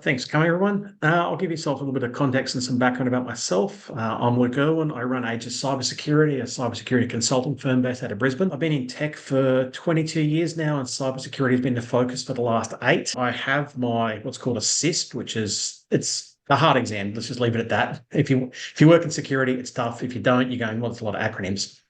Thanks for coming, everyone. I'll give yourself a little bit of context and some background about myself. I'm Luke Irwin. I run Aegis Cybersecurity, a cybersecurity consulting firm based out of Brisbane. I've been in tech for 22 years now, and cybersecurity has been the focus for the last 8. I have my what's called a CISP, it's a hard exam. Let's just leave it at that. If you work in security, it's tough. If you don't, you're going, well, it's a lot of acronyms.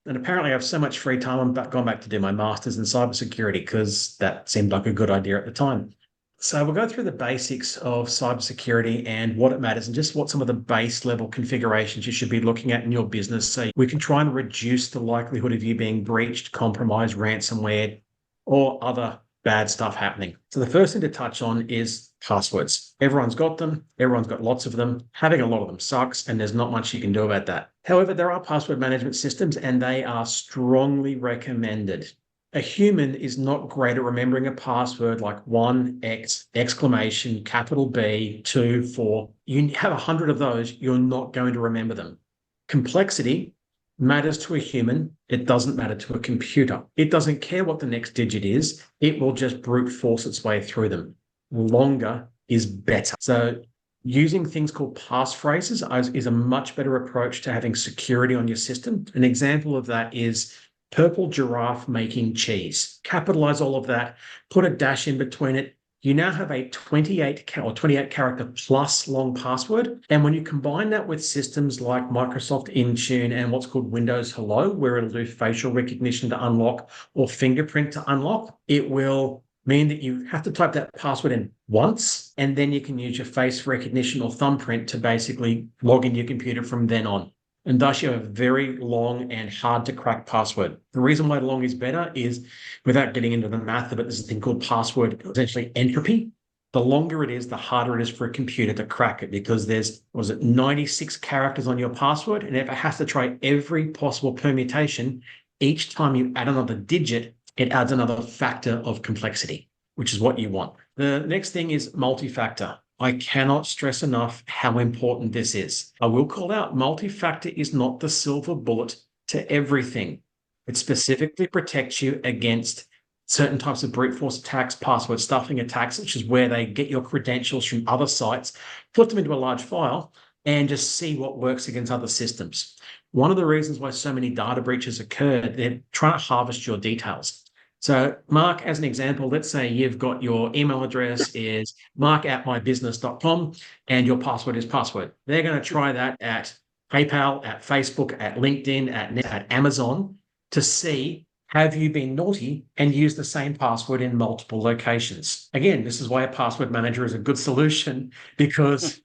And apparently, I have so much free time. I've gone back to do my master's in cybersecurity because that seemed like a good idea at the time. So we'll go through the basics of cybersecurity and what it matters and just what some of the base level configurations you should be looking at in your business so we can try and reduce the likelihood of you being breached, compromised, ransomware, or other bad stuff happening. So the first thing to touch on is passwords. Everyone's got them. Everyone's got lots of them. Having a lot of them sucks, and there's not much you can do about that. However, there are password management systems, and they are strongly recommended. A human is not great at remembering a password like 1x, exclamation, capital B, 2, 4. You have 100 of those, you're not going to remember them. Complexity matters to a human. It doesn't matter to a computer. It doesn't care what the next digit is. It will just brute force its way through them. Longer is better. So using things called passphrases is a much better approach to having security on your system. An example of that is purple giraffe making cheese. Capitalize all of that, put a dash in between it. You now have a 28 character plus long password. And when you combine that with systems like Microsoft Intune and what's called Windows Hello, where it'll do facial recognition to unlock or fingerprint to unlock, it will mean that you have to type that password in once, and then you can use your face recognition or thumbprint to basically log into your computer from then on. And thus you have a very long and hard to crack password. The reason why long is better is, without getting into the math of it, there's a thing called password, essentially entropy. The longer it is, the harder it is for a computer to crack it because there's, 96 characters on your password. And if it has to try every possible permutation, each time you add another digit, it adds another factor of complexity, which is what you want. The next thing is multi-factor. I cannot stress enough how important this is. I will call out multi-factor is not the silver bullet to everything. It specifically protects you against certain types of brute force attacks, password stuffing attacks, which is where they get your credentials from other sites, put them into a large file, and just see what works against other systems. One of the reasons why so many data breaches occur, they're trying to harvest your details. So Mark, as an example, let's say you've got your email address is mark@mybusiness.com and your password is password. They're going to try that at PayPal, at Facebook, at LinkedIn, at Amazon to see, have you been naughty and used the same password in multiple locations? Again, this is why a password manager is a good solution because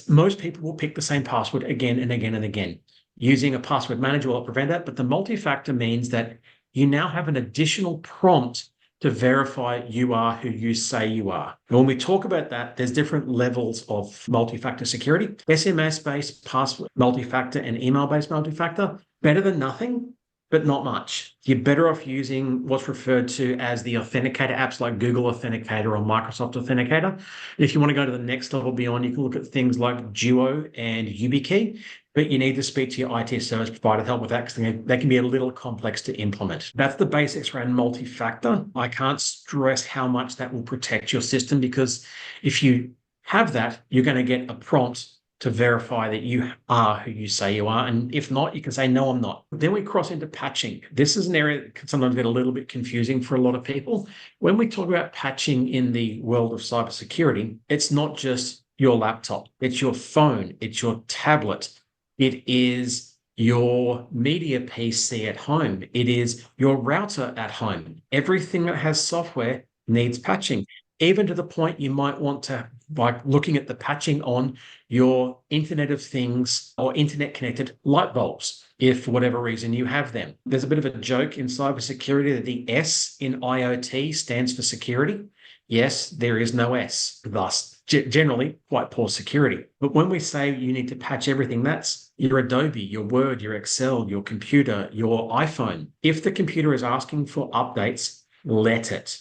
most people will pick the same password again and again and again. Using a password manager will prevent that, but the multi-factor means that you now have an additional prompt to verify you are who you say you are. And when we talk about that, there's different levels of multi-factor security. SMS-based password multi-factor and email-based multi-factor, better than nothing, but not much. You're better off using what's referred to as the authenticator apps like Google Authenticator or Microsoft Authenticator. If you want to go to the next level beyond, you can look at things like Duo and YubiKey, but you need to speak to your IT service provider to help with that because they can be a little complex to implement. That's the basics around multi-factor. I can't stress how much that will protect your system because if you have that, you're going to get a prompt to verify that you are who you say you are. And if not, you can say, no, I'm not. Then we cross into patching. This is an area that can sometimes get a little bit confusing for a lot of people. When we talk about patching in the world of cybersecurity, it's not just your laptop. It's your phone. It's your tablet. It is your media PC at home. It is your router at home. Everything that has software needs patching, even to the point you might want to, like looking at the patching on your Internet of Things or internet connected light bulbs, if for whatever reason you have them. There's a bit of a joke in cybersecurity that the S in IoT stands for security. Yes, there is no S, thus generally quite poor security. But when we say you need to patch everything, that's your Adobe, your Word, your Excel, your computer, your iPhone. If the computer is asking for updates, let it.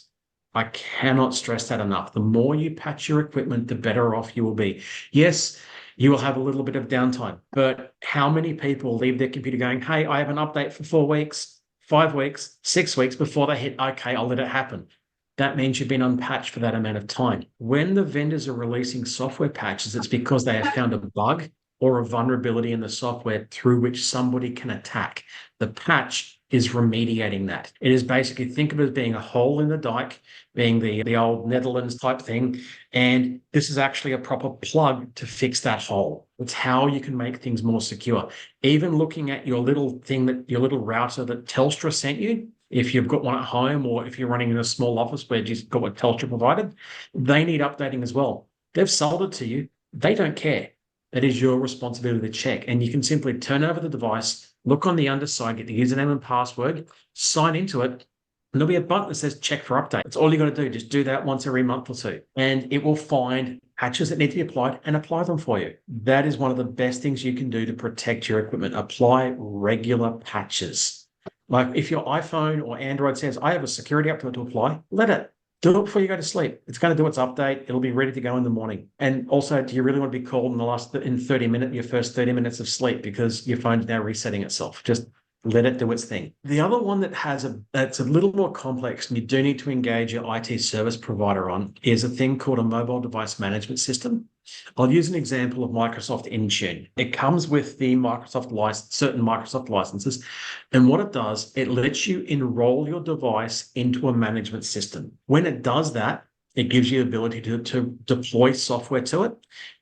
I cannot stress that enough. The more you patch your equipment, the better off you will be. Yes, you will have a little bit of downtime, but how many people leave their computer going, hey, I have an update for 4 weeks, 5 weeks, 6 weeks before they hit, okay, I'll let it happen. that means you've been unpatched for that amount of time. When the vendors are releasing software patches, it's because they have found a bug or a vulnerability in the software through which somebody can attack. The patch is remediating that. It is basically, think of it as being a hole in the dike, being the old Netherlands type thing. And this is actually a proper plug to fix that hole. It's how you can make things more secure. Even looking at your little thing, that your little router that Telstra sent you, if you've got one at home or if you're running in a small office where you've got what Telstra provided, they need updating as well. They've sold it to you. They don't care. That is your responsibility to check. And you can simply turn over the device, look on the underside, get the username and password, sign into it, and there'll be a button that says check for update. That's all you got to do. Just do that once every month or two. And it will find patches that need to be applied and apply them for you. That is one of the best things you can do to protect your equipment. Apply regular patches. Like if your iPhone or Android says, I have a security update to apply, let it. Do it before you go to sleep. It's going to do its update. It'll be ready to go in the morning. And also, do you really want to be called in 30 minutes, your first 30 minutes of sleep because your phone's now resetting itself? Just let it do its thing. The other one that's a little more complex and you do need to engage your IT service provider on is a thing called a mobile device management system. I'll use an example of Microsoft Intune. It comes with the certain Microsoft licenses. And what it does, it lets you enroll your device into a management system. When it does that, it gives you the ability to deploy software to it,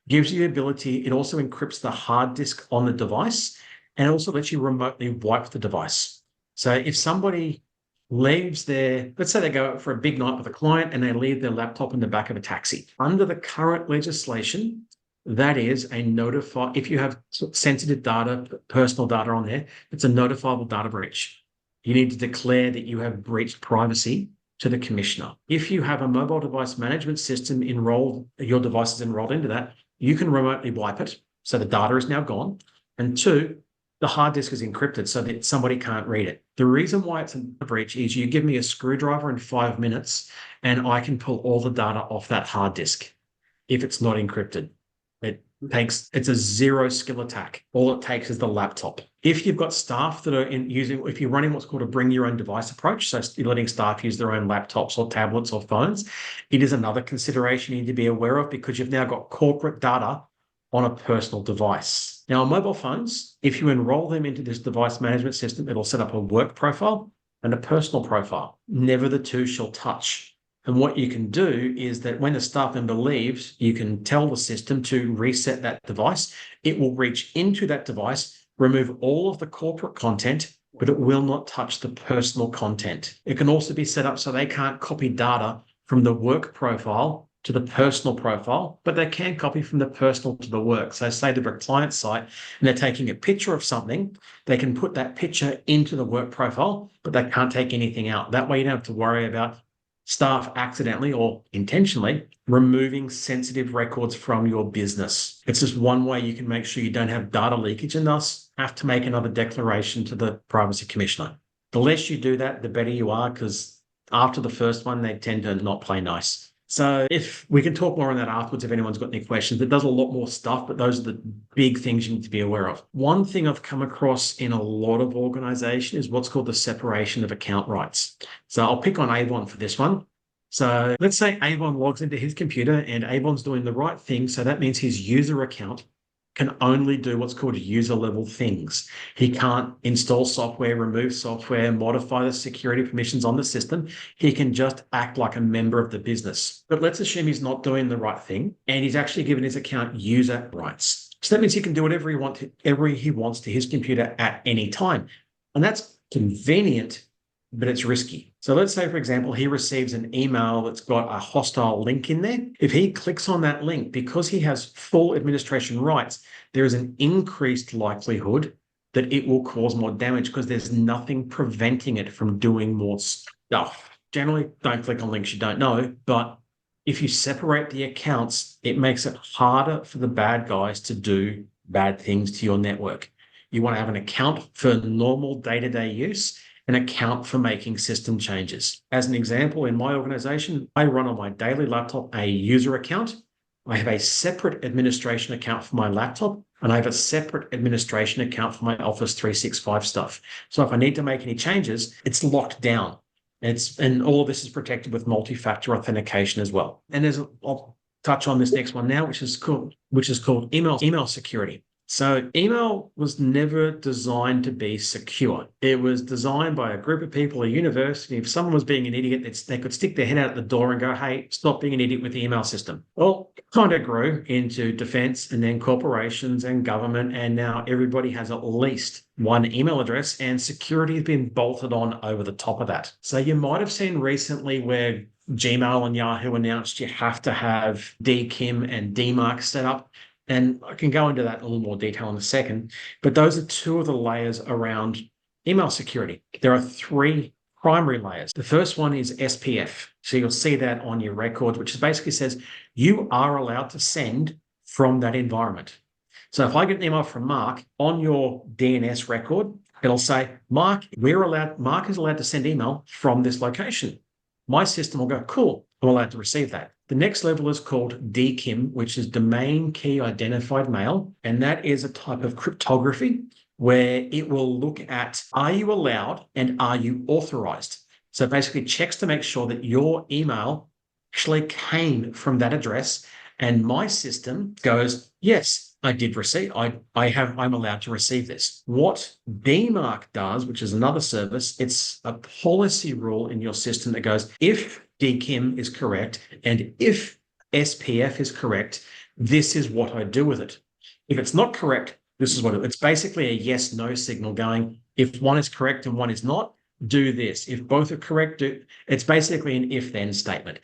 gives you the ability, it also encrypts the hard disk on the device, and it also lets you remotely wipe the device. So if somebody leaves let's say they go out for a big night with a client and they leave their laptop in the back of a taxi. Under the current legislation, that is if you have sensitive data, personal data on there, it's a notifiable data breach. You need to declare that you have breached privacy to the commissioner. If you have a mobile device management system your device is enrolled into that, you can remotely wipe it. So the data is now gone. And two, the hard disk is encrypted so that somebody can't read it. The reason why it's a breach is you give me a screwdriver in 5 minutes and I can pull all the data off that hard disk if it's not encrypted. It's a zero skill attack. All it takes is the laptop. If you've got staff that are if you're running what's called a bring your own device approach, so you're letting staff use their own laptops or tablets or phones, it is another consideration you need to be aware of because you've now got corporate data on a personal device. Now, on mobile phones, if you enroll them into this device management system, it'll set up a work profile and a personal profile. Never the two shall touch. And what you can do is that when the staff member leaves, you can tell the system to reset that device. It will reach into that device, remove all of the corporate content, but it will not touch the personal content. It can also be set up so they can't copy data from the work profile to the personal profile, but they can copy from the personal to the work. So say they're a client site and they're taking a picture of something, they can put that picture into the work profile, but they can't take anything out. That way you don't have to worry about staff accidentally or intentionally removing sensitive records from your business. It's just one way you can make sure you don't have data leakage and thus have to make another declaration to the Privacy Commissioner. The less you do that, the better you are, because after the first one, they tend to not play nice. So if we can talk more on that afterwards, if anyone's got any questions, it does a lot more stuff, but those are the big things you need to be aware of. One thing I've come across in a lot of organizations is what's called the separation of account rights. So I'll pick on Avon for this one. So let's say Avon logs into his computer and Avon's doing the right thing. So that means his user account can only do what's called user level things. He can't install software, remove software, modify the security permissions on the system. He can just act like a member of the business. But let's assume he's not doing the right thing and he's actually given his account user rights. So that means he can do whatever he wants to his computer at any time. And that's convenient, but it's risky. So let's say, for example, he receives an email that's got a hostile link in there. If he clicks on that link, because he has full administration rights, there is an increased likelihood that it will cause more damage because there's nothing preventing it from doing more stuff. Generally, don't click on links you don't know, but if you separate the accounts, it makes it harder for the bad guys to do bad things to your network. You want to have an account for normal day-to-day use, an account for making system changes. As an example, in my organization, I run on my daily laptop a user account. I have a separate administration account for my laptop, and I have a separate administration account for my Office 365 stuff. So if I need to make any changes, it's locked down. And all of this is protected with multi-factor authentication as well. And I'll touch on this next one now, which is called email security. So email was never designed to be secure. It was designed by a group of people, a university. If someone was being an idiot, they could stick their head out the door and go, hey, stop being an idiot with the email system. Well, it kind of grew into defense and then corporations and government. And now everybody has at least one email address, and security has been bolted on over the top of that. So you might have seen recently where Gmail and Yahoo announced you have to have DKIM and DMARC set up. And I can go into that in a little more detail in a second. But those are two of the layers around email security. There are three primary layers. The first one is SPF. So you'll see that on your records, which basically says you are allowed to send from that environment. So if I get an email from Mark on your DNS record, it'll say, Mark is allowed to send email from this location. My system will go, cool, I'm allowed to receive that. The next level is called DKIM, which is Domain Key Identified Mail. And that is a type of cryptography where it will look at, are you allowed and are you authorized? So basically checks to make sure that your email actually came from that address. And my system goes, yes, I did receive, I'm allowed to receive this. What DMARC does, which is another service, it's a policy rule in your system that goes, if DKIM is correct and if SPF is correct, this is what I do with it. If it's not correct, this is what it's basically a yes, no signal going, if one is correct and one is not, do this. If both are correct, it's basically an if-then statement.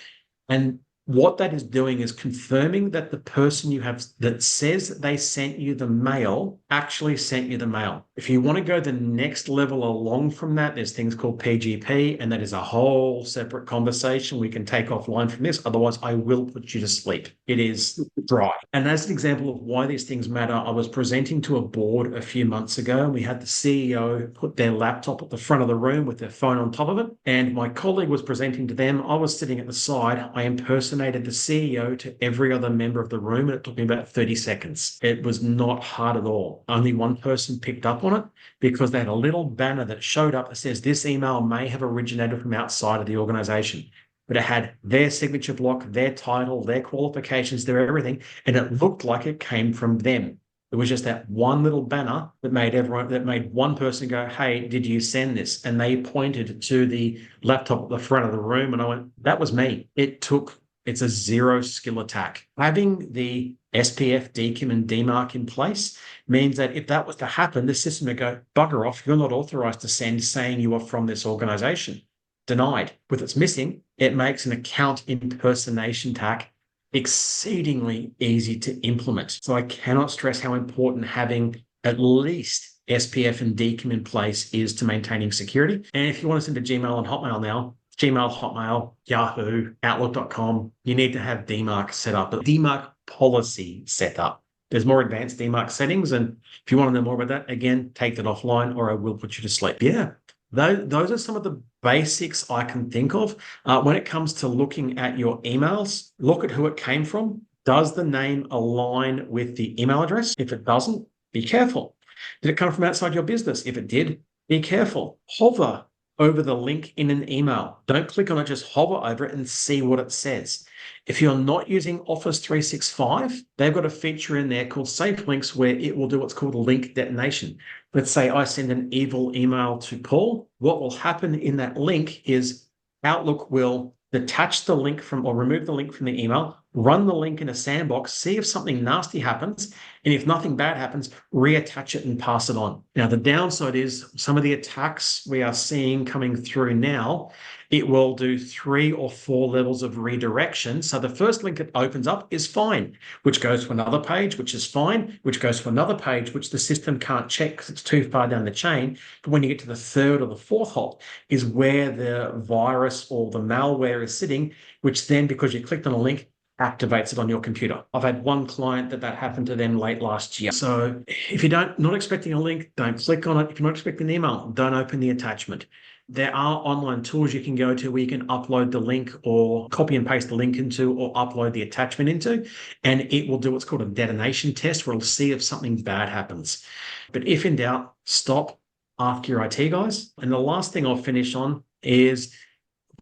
And what that is doing is confirming that the person you have that says they sent you the mail actually sent you the mail. If you want to go the next level along from that, there's things called PGP, and that is a whole separate conversation we can take offline from this. Otherwise, I will put you to sleep. It is dry. And as an example of why these things matter, I was presenting to a board a few months ago, and we had the CEO put their laptop at the front of the room with their phone on top of it. And my colleague was presenting to them. I was sitting at the side. I impersonated the CEO to every other member of the room, and it took me about 30 seconds. It was not hard at all. Only one person picked up on it because they had a little banner that showed up that says this email may have originated from outside of the organization. But it had their signature block, their title, their qualifications, their everything, and it looked like it came from them. It was just that one little banner that made one person go, hey, did you send this? And they pointed to the laptop at the front of the room, and I went, that was me. It's a zero skill attack. Having the SPF, DKIM, and DMARC in place means that if that was to happen, the system would go, bugger off, you're not authorized to send saying you are from this organization. Denied. With its missing, it makes an account impersonation attack exceedingly easy to implement. So I cannot stress how important having at least SPF and DKIM in place is to maintaining security. And if you want to send to Gmail and Hotmail now, Gmail, Hotmail, Yahoo, Outlook.com, you need to have DMARC set up, but DMARC policy set up. There's more advanced DMARC settings, and if you want to know more about that, again, take that offline or I will put you to sleep. Yeah, those are some of the basics I can think of. When it comes to looking at your emails, look at who it came from. Does the name align with the email address? If it doesn't, be careful. Did it come from outside your business? If it did, be careful. Hover over the link in an email. Don't click on it, just hover over it and see what it says. If you're not using Office 365, they've got a feature in there called Safe Links where it will do what's called a link detonation. Let's say I send an evil email to Paul. What will happen in that link is Outlook will detach the link from or remove the link from the email, run the link in a sandbox, see if something nasty happens, and if nothing bad happens, reattach it and pass it on. Now, the downside is some of the attacks we are seeing coming through now, it will do 3 or 4 levels of redirection. So the first link it opens up is fine, which goes to another page, which is fine, which goes to another page, which the system can't check because it's too far down the chain. But when you get to the third or the fourth hop is where the virus or the malware is sitting, which then, because you clicked on a link, activates it on your computer. I've had one client that happened to them late last year. So if you're not expecting a link, don't click on it. If you're not expecting an email, don't open the attachment. There are online tools you can go to where you can upload the link or copy and paste the link into or upload the attachment into, and it will do what's called a detonation test where it'll see if something bad happens. But if in doubt, stop, ask your IT guys. And the last thing I'll finish on is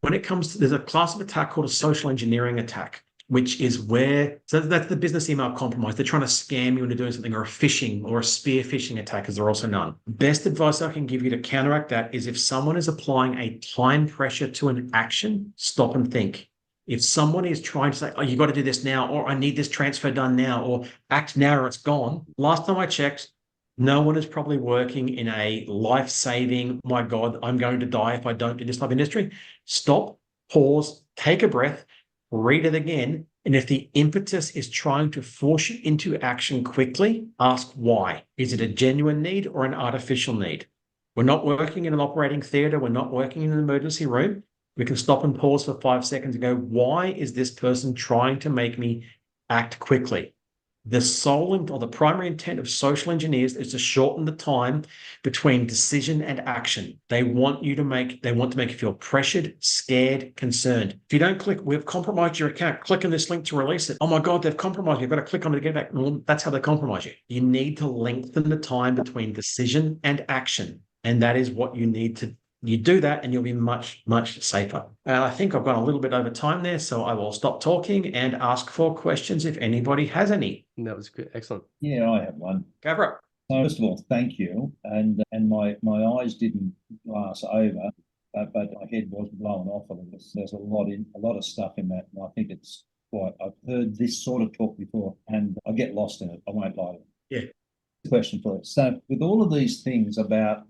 When it comes to, there's a class of attack called a social engineering attack, which is where, so that's the business email compromise. They're trying to scam you into doing something, or a phishing or a spear phishing attack, as they're also known. Best advice I can give you to counteract that is, if someone is applying a time pressure to an action, stop and think. If someone is trying to say, oh, you got to do this now, or I need this transfer done now, or act now or it's gone. Last time I checked, no one is probably working in a life-saving, my God, I'm going to die if I don't do this type of industry. Stop, pause, take a breath, read it again. And if the impetus is trying to force you into action quickly, ask why. Is it a genuine need or an artificial need? We're not working in an operating theater. We're not working in an emergency room. We can stop and pause for 5 seconds and go, why is this person trying to make me act quickly? The sole or the primary intent of social engineers is to shorten the time between decision and action. They want to make you feel pressured, scared, concerned. If you don't click, we've compromised your account, click on this link to release it. Oh my God, they've compromised me. You've got to click on it to get back. Well, that's how they compromise you. You need to lengthen the time between decision and action. And that is what you need to. You do that and you'll be much, much safer. I think I've gone a little bit over time there, so I will stop talking and ask for questions if anybody has any. That was good. Excellent. Yeah, I have one. Go for it. So first of all, thank you. And my eyes didn't glass over, but my head was blown off a little. There's a lot of stuff in that, and I think it's quite. I've heard this sort of talk before, and I get lost in it. I won't lie. Yeah. Question for it. So with all of these things about,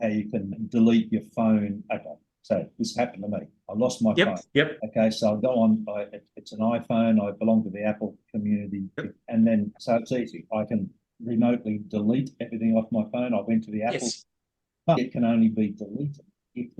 how you can delete your phone. Okay, so this happened to me. I lost my phone. Yep. Okay, so I'll go on. It's an iPhone. I belong to the Apple community, and then so it's easy. I can remotely delete everything off my phone. I went to the Apple, but it can only be deleted if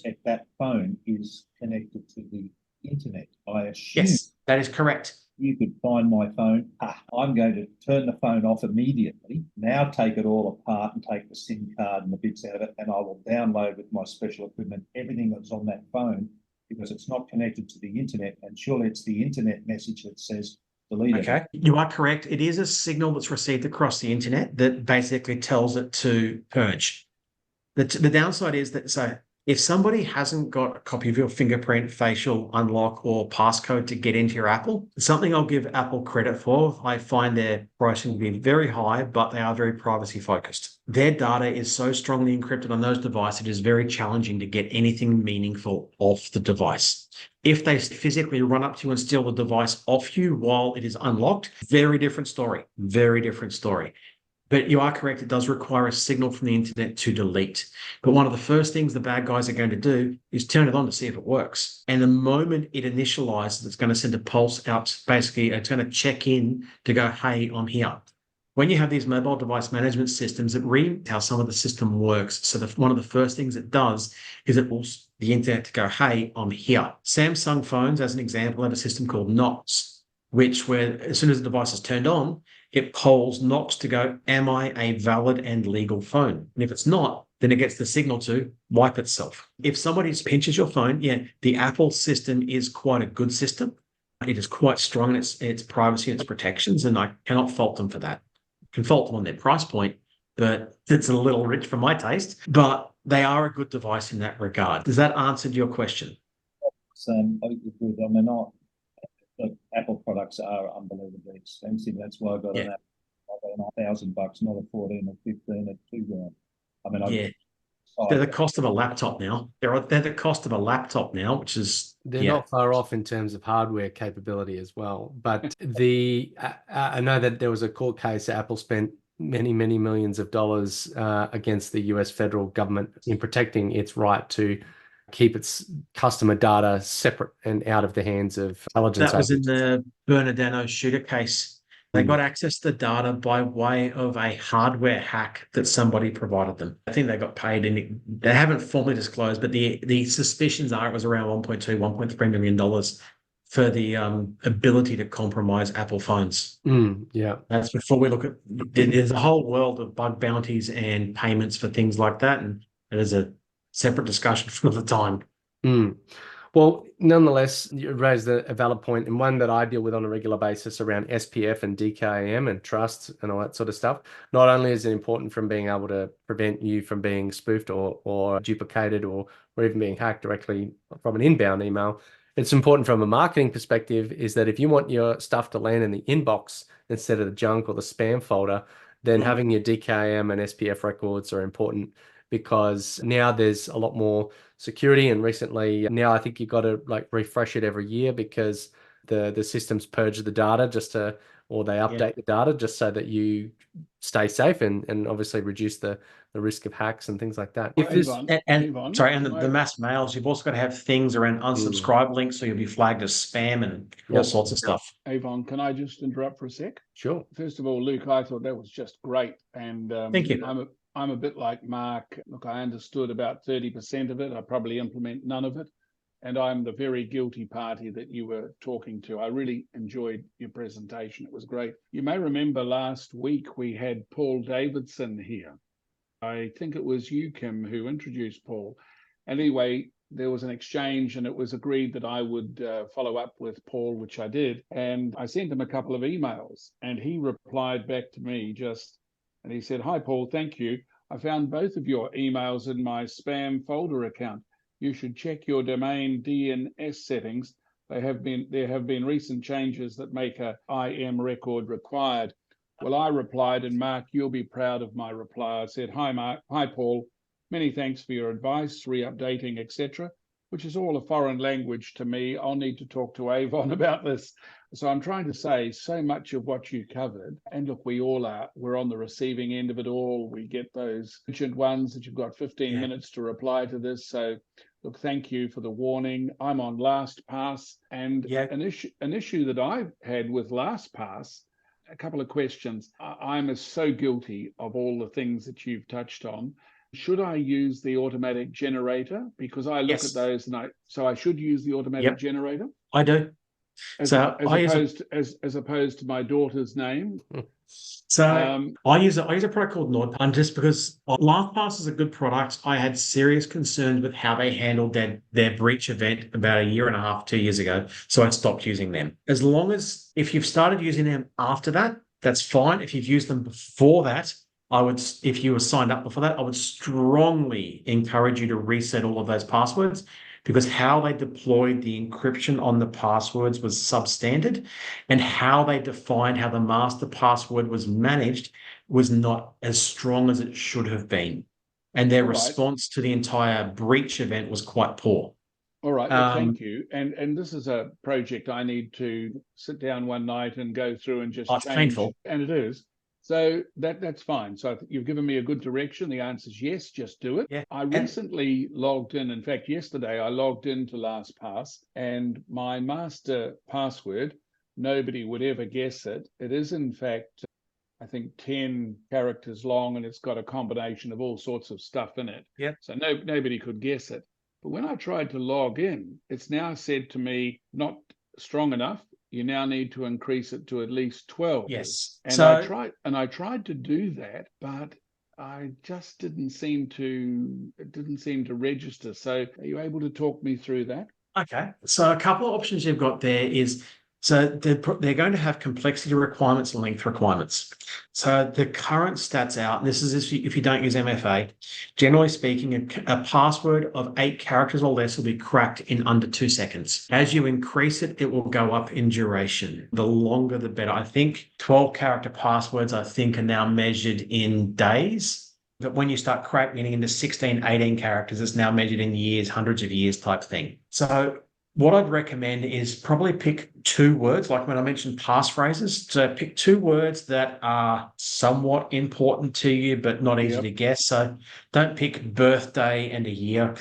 if that phone is connected to the internet. I assume. Yes, that is correct. You could find my phone. I'm going to turn the phone off immediately. Now take it all apart and take the SIM card and the bits out of it, and I will download with my special equipment everything that's on that phone, because it's not connected to the internet, and surely it's the internet message that says delete it. Okay, you are correct. It is a signal that's received across the internet that basically tells it to purge. The downside is that, so if somebody hasn't got a copy of your fingerprint, facial unlock, or passcode to get into your Apple, something I'll give Apple credit for. I find their pricing to be very high, but they are very privacy focused. Their data is so strongly encrypted on those devices, it is very challenging to get anything meaningful off the device. If they physically run up to you and steal the device off you while it is unlocked, very different story, very different story. But you are correct, it does require a signal from the internet to delete. But one of the first things the bad guys are going to do is turn it on to see if it works. And the moment it initializes, it's going to send a pulse out. Basically, it's going to check in to go, hey, I'm here. When you have these mobile device management systems, it reads how some of the system works. So one of the first things it does is it pulls the internet to go, hey, I'm here. Samsung phones, as an example, have a system called Knox, where as soon as the device is turned on, it polls Knox to go, am I a valid and legal phone? And if it's not, then it gets the signal to wipe itself. If somebody pinches your phone, the Apple system is quite a good system. It is quite strong in its privacy and its protections, and I cannot fault them for that. I can fault them on their price point, but it's a little rich for my taste. But they are a good device in that regard. Does that answer your question? Good. I mean, the Apple products are unbelievably expensive. That's why I got an Apple. I got $1,000, not a 14 or 15 at $2,000. I mean, they're the cost of a laptop now. They're the cost of a laptop now, which is they're not far off in terms of hardware capability as well. But I know that there was a court case. Apple spent many, many millions of dollars against the US federal government in protecting its right to keep its customer data separate and out of the hands of intelligence. That was in the Bernardino shooter case. They got access to the data by way of a hardware hack that somebody provided them. I think they got paid, and they haven't formally disclosed, but the suspicions are it was around $1.2, $1.3 million for the ability to compromise Apple phones. That's before we look at, there's a whole world of bug bounties and payments for things like that, and it is a separate discussion for the time. Well, nonetheless, you raised a valid point, and one that I deal with on a regular basis around SPF and DKIM and trust and all that sort of stuff. Not only is it important from being able to prevent you from being spoofed or duplicated or even being hacked directly from an inbound email, it's important from a marketing perspective is that if you want your stuff to land in the inbox instead of the junk or the spam folder, then having your DKIM and SPF records are important, because now there's a lot more security, and recently now I think you've got to like refresh it every year because the systems purge the data or they update the data just so that you stay safe and obviously reduce the risk of hacks and things like that. If there's the mass mails, you've also got to have things around unsubscribe links, so you'll be flagged as spam and all sorts of stuff. Avon, can I just interrupt for a sec? Sure. First of all, Luke, I thought that was just great, and thank you. I'm a bit like Mark. Look, I understood about 30% of it. I probably implement none of it. And I'm the very guilty party that you were talking to. I really enjoyed your presentation. It was great. You may remember last week we had Paul Davidson here. I think it was you, Kim, who introduced Paul. Anyway, there was an exchange and it was agreed that I would follow up with Paul, which I did. And I sent him a couple of emails and he replied back to me and he said, "Hi, Paul, thank you. I found both of your emails in my spam folder account. You should check your domain DNS settings. There have been recent changes that make a IM record required." Well, I replied, and Mark, you'll be proud of my reply. I said, "Hi, Mark. Hi, Paul. Many thanks for your advice, re-updating, etc., which is all a foreign language to me. I'll need to talk to Avon about this." So I'm trying to say so much of what you covered, and look, we all are, we're on the receiving end of it all. We get those urgent ones that you've got 15 minutes to reply to this. So look, thank you for the warning. I'm on LastPass, and an issue that I've had with LastPass, a couple of questions. I'm so guilty of all the things that you've touched on. Should I use the automatic generator? Because I look at those and I should use the automatic generator? I do. As opposed to my daughter's name. So I use a product called NordPan just because LastPass is a good product. I had serious concerns with how they handled their breach event about 1.5 years, 2 years ago. So I stopped using them. As long as if you've started using them after that, that's fine. If you've used them before that, if you were signed up before that, I would strongly encourage you to reset all of those passwords, because how they deployed the encryption on the passwords was substandard, and how they defined how the master password was managed was not as strong as it should have been. And their response to the entire breach event was quite poor. All right, well, thank you. And this is a project I need to sit down one night and go through and just change. It's painful. And it is. So that's fine. So you've given me a good direction. The answer is yes, just do it. Yeah. I recently logged in fact, yesterday I logged into LastPass, and my master password, nobody would ever guess it. It is in fact, I think 10 characters long, and it's got a combination of all sorts of stuff in it. Yeah. So nobody could guess it. But when I tried to log in, it's now said to me, not strong enough. You now need to increase it to at least 12. Yes. And I tried to do that, but I just didn't seem to register. So are you able to talk me through that? Okay. So a couple of options you've got there is, so they're going to have complexity requirements and length requirements. So the current stats out, and this is if you don't use MFA, generally speaking, a password of 8 characters or less will be cracked in under 2 seconds. As you increase it, it will go up in duration. The longer, the better. I think 12-character passwords, are now measured in days. But when you start getting into 16, 18 characters, it's now measured in years, hundreds of years type thing. So what I'd recommend is probably pick 2 words, like when I mentioned passphrases. So pick 2 words that are somewhat important to you, but not easy to guess. So don't pick birthday and a year,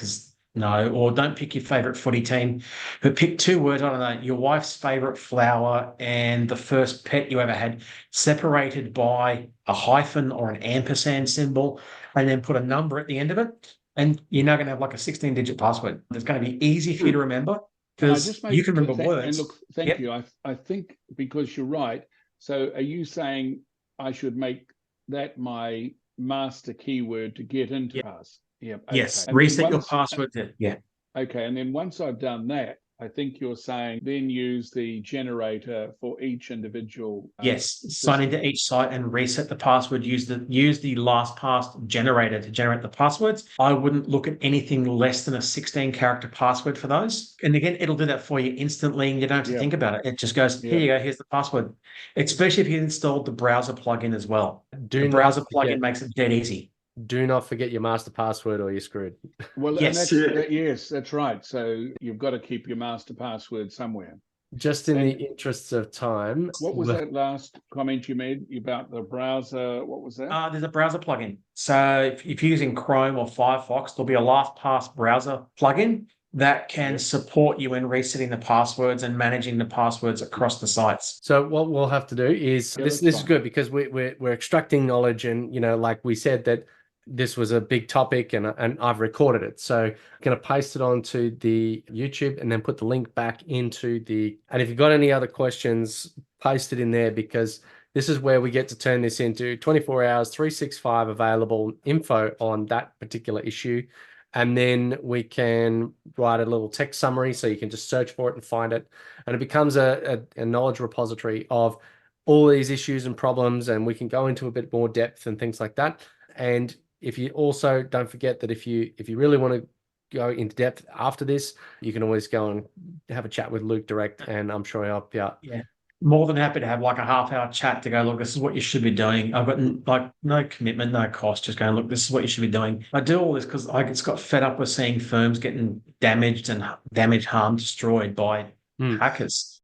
or don't pick your favorite footy team, but pick 2 words. I don't know, your wife's favorite flower and the first pet you ever had, separated by a hyphen or an ampersand symbol, and then put a number at the end of it. And you're now going to have like a 16-digit password. It's going to be easy for you to remember, because you can remember words. And look, thank you. I think because you're right. So are you saying I should make that my master keyword to get into Pass? Yeah. Yes. Okay. Reset your password there. Yeah. Okay, and then once I've done that, I think you're saying then use the generator for each individual. Yes, sign system. into each site and reset the password. Use the LastPass generator to generate the passwords. I wouldn't look at anything less than a 16-character password for those. And again, it'll do that for you instantly, and you don't have to Yeah. think about it. It just goes, here you go, here's the password. Especially if you installed the browser plugin as well. The browser plugin makes it dead easy. Do not forget your master password or you're screwed. Well, Yes. yes, that's right. So you've got to keep your master password somewhere. Just in the interests of time. What was that last comment you made about the browser? What was that? There's a browser plugin. So if you're using Chrome or Firefox, there'll be a LastPass browser plugin that can support you in resetting the passwords and managing the passwords across the sites. So what we'll have to do is this is good because we're extracting knowledge, and like we said that this was a big topic, and I've recorded it. So I'm going to paste it onto the YouTube and then put the link back into and if you've got any other questions, paste it in there, because this is where we get to turn this into 24 hours, 365 available info on that particular issue. And then we can write a little text summary so you can just search for it and find it. And it becomes a knowledge repository of all these issues and problems, and we can go into a bit more depth and things like that. And if you also don't forget that if you really want to go into depth after this, you can always go and have a chat with Luke direct, and I'm sure he'll help you out. Yeah. More than happy to have like a half-hour chat to go, look, this is what you should be doing. I've got like no commitment, no cost, just going, look, this is what you should be doing. I do all this because I just got fed up with seeing firms getting damaged, harm, destroyed by hackers.